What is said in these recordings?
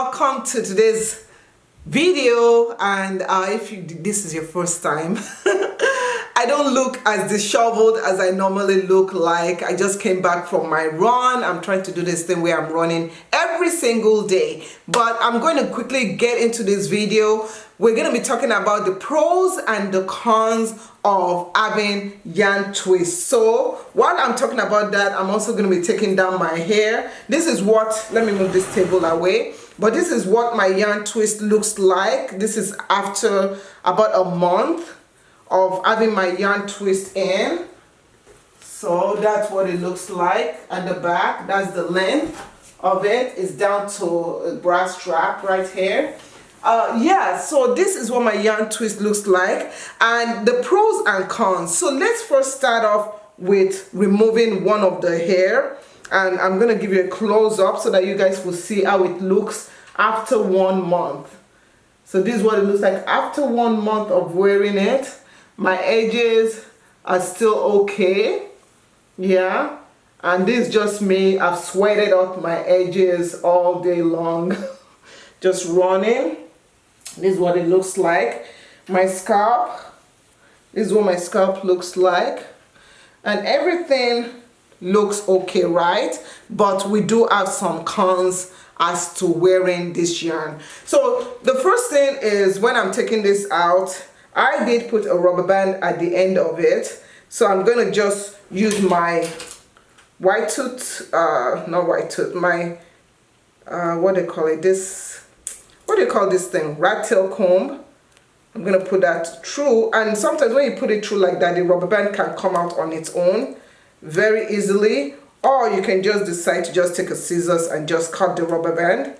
welcome to today's video. And if this is your first time, I don't look as disheveled as I normally look like. I just came back from my run. I'm trying to do this thing where I'm running every single day, but I'm going to quickly get into this video. We're going to be talking about the pros and the cons of having yarn twists. So while I'm talking about that, I'm also going to be taking down my hair. This is what, let me move this table away, but this is what my yarn twist looks like. This is after about a month of having my yarn twist in. So that's what it looks like at the back. That's the length of it. It's down to a brass strap right here. Yeah, so this is what my yarn twist looks like, and the pros and cons. So let's first start off with removing one of the hair, and I'm gonna give you a close-up so that you guys will see how it looks after 1 month. So this is what it looks like after 1 month of wearing it. My edges are still okay, yeah, and this is just me. I've sweated out my edges all day long just running. This is what it looks like. My scalp, this is what my scalp looks like, and everything looks okay, right? But we do have some cons as to wearing this yarn. So the first thing is, when I'm taking this out, I did put a rubber band at the end of it, so I'm gonna just use my white tooth, not white tooth, my what do they call it, what do you call this thing, rat tail comb. I'm gonna put that through, and sometimes when you put it through like that, the rubber band can come out on its own very easily, or you can just decide to just take a scissors and just cut the rubber band,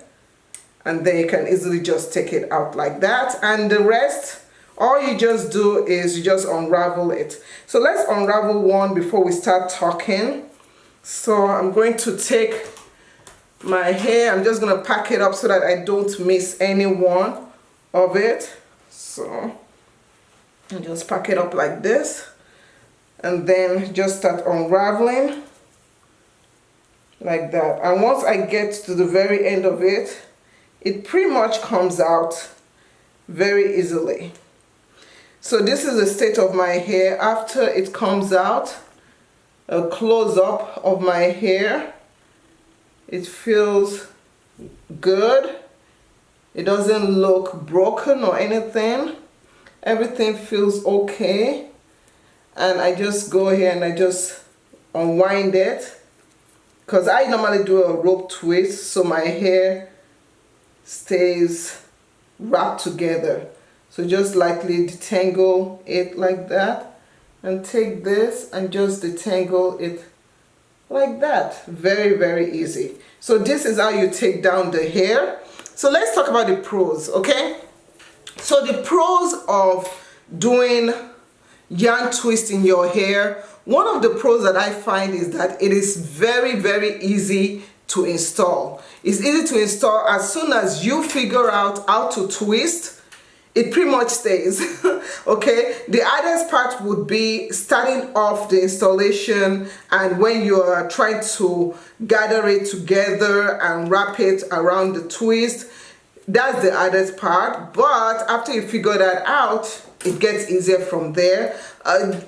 and then you can easily just take it out like that. And the rest, all you just do is you just unravel it. So let's unravel one before we start talking. So I'm going to take my hair, I'm just gonna pack it up so that I don't miss any one of it. So I just pack it up like this, and then just start unraveling like that. And once I get to the very end of it, it pretty much comes out very easily. So this is the state of my hair after it comes out. A close-up of my hair. It feels good. It doesn't look broken or anything. Everything feels okay. And I just go here and I just unwind it, because I normally do a rope twist so my hair stays wrapped together. So just lightly detangle it like that, and take this and just detangle it like that. Very, very easy. So this is how you take down the hair. So let's talk about the pros, okay? So the pros of doing yarn twist in your hair, one of the pros that I find is that it is very, very easy to install. It's easy to install. As soon as you figure out how to twist, it pretty much stays. Okay, the hardest part would be starting off the installation, and when you are trying to gather it together and wrap it around the twist, that's the hardest part. But after you figure that out, it gets easier from there.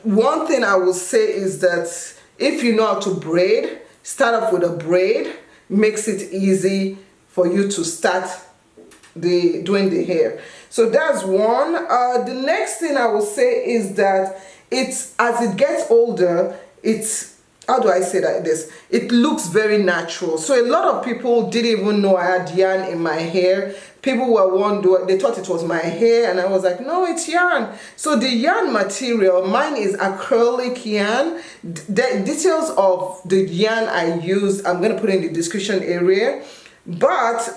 One thing I will say is that if you know how to braid, start off with a braid. Makes it easy for you to start doing the hair. So that's one. The next thing I will say is that it's, as it gets older, it's, how do I say that this? It looks very natural. So a lot of people didn't even know I had yarn in my hair. People were wondering, they thought it was my hair, and I was like, no, it's yarn. So the yarn material, mine is acrylic yarn. The details of the yarn I use, I'm gonna put in the description area, but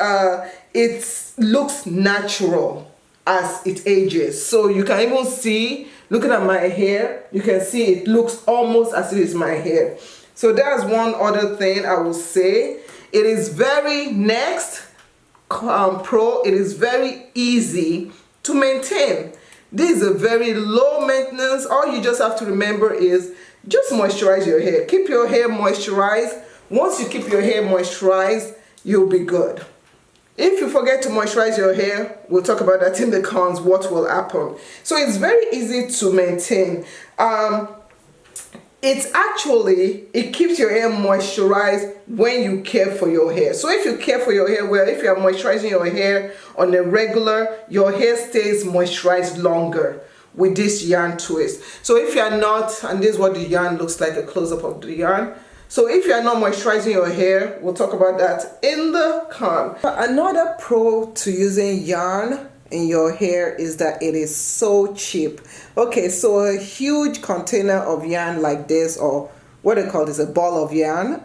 it looks natural as it ages. So you can even see, looking at my hair, you can see it looks almost as if it's my hair. So that's one other thing I will say. It is very, next pro, it is very easy to maintain. This is a very low maintenance. All you just have to remember is just moisturize your hair. Keep your hair moisturized. Once you keep your hair moisturized, you'll be good. If you forget to moisturize your hair, we'll talk about that in the cons, what will happen. So it's very easy to maintain. It keeps your hair moisturized when you care for your hair. So if you care for your hair well, if you are moisturizing your hair on a regular, your hair stays moisturized longer with this yarn twist. So if you are not, and this is what the yarn looks like, a close-up of the yarn. So if you are not moisturizing your hair, we'll talk about that in the con. Another pro to using yarn in your hair is that it is so cheap. Okay, so a huge container of yarn like this, or what they call this, a ball of yarn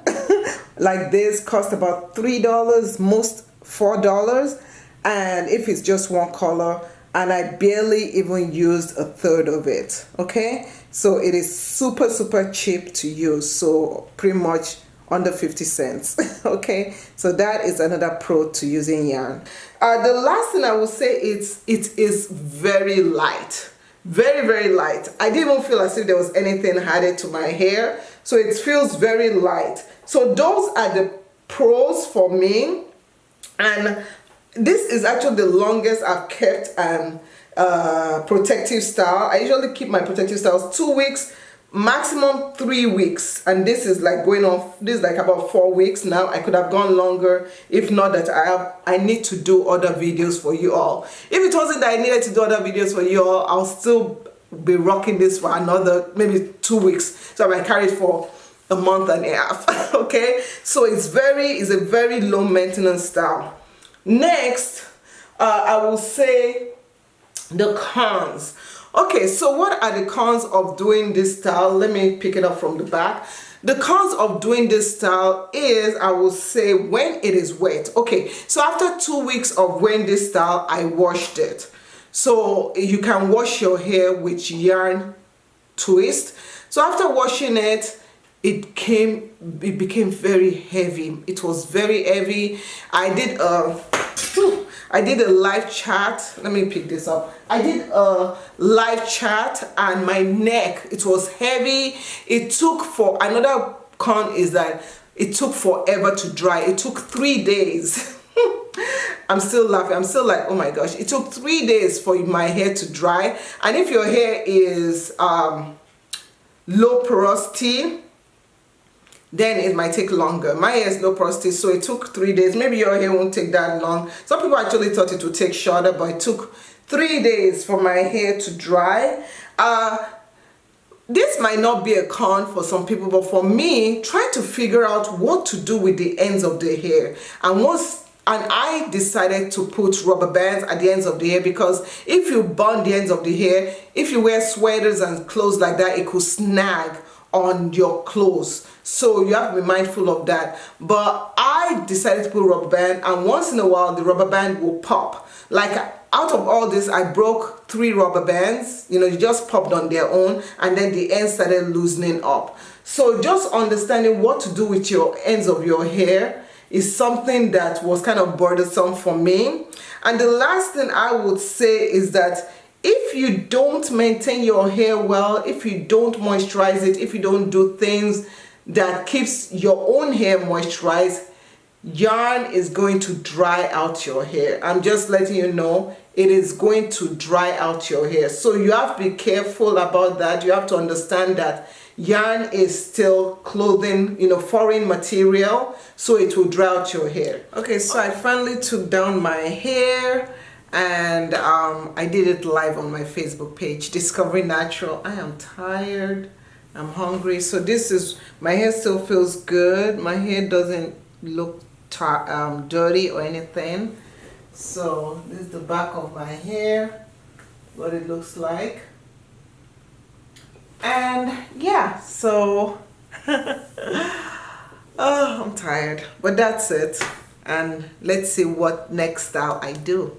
like this, costs about $3, most $4. And if it's just one color, and I barely even used a third of it. Okay, so it is super cheap to use, so pretty much under 50 cents. Okay, so that is another pro to using yarn. The last thing I will say is it is very light, very light. I didn't even feel as if there was anything added to my hair, so it feels very light. So those are the pros for me. And this is actually the longest I've kept protective style. I usually keep my protective styles 2 weeks, maximum 3 weeks, and this is like going on, this is like about 4 weeks now. I could have gone longer, if not that I need to do other videos for you all. If it wasn't that I needed to do other videos for you all, I'll still be rocking this for another maybe 2 weeks, so I might carry it for a month and a half. Okay, so it's a very low maintenance style. Next, I will say the cons. Okay, so what are the cons of doing this style? Let me pick it up from the back. The cons of doing this style is, I will say, when it is wet. Okay, so after 2 weeks of wearing this style, I washed it. So you can wash your hair with yarn twist. So after washing it, it became very heavy. It was very heavy. I did a live chat. Let me pick this up. I did a live chat and my neck, it was heavy. It took for, another con is that it took forever to dry. It took 3 days. I'm still laughing. I'm still like, oh my gosh. It took 3 days for my hair to dry. And if your hair is low porosity, then it might take longer. My hair is low porosity, so it took 3 days. Maybe your hair won't take that long. Some people actually thought it would take shorter, but it took 3 days for my hair to dry. This might not be a con for some people, but for me, trying to figure out what to do with the ends of the hair. And I decided to put rubber bands at the ends of the hair, because if you burn the ends of the hair, if you wear sweaters and clothes like that, it could snag on your clothes. So you have to be mindful of that. But I decided to put a rubber band, and once in a while the rubber band will pop. Like out of all this, I broke 3 rubber bands. You know, you just popped on their own, and then the ends started loosening up. So just understanding what to do with your ends of your hair is something that was kind of burdensome for me. And the last thing I would say is that if you don't maintain your hair well, if you don't moisturize it, if you don't do things that keeps your own hair moisturized, yarn is going to dry out your hair. I'm just letting you know, it is going to dry out your hair. So you have to be careful about that. You have to understand that yarn is still clothing, you know, foreign material, so it will dry out your hair. Okay, so I finally took down my hair, and I did it live on my Facebook page, Discovering Natural. I am tired, I'm hungry. So this is, my hair still feels good. My hair doesn't look dirty or anything. So this is the back of my hair, what it looks like. And yeah, so oh, I'm tired, but that's it. And let's see what next style I do.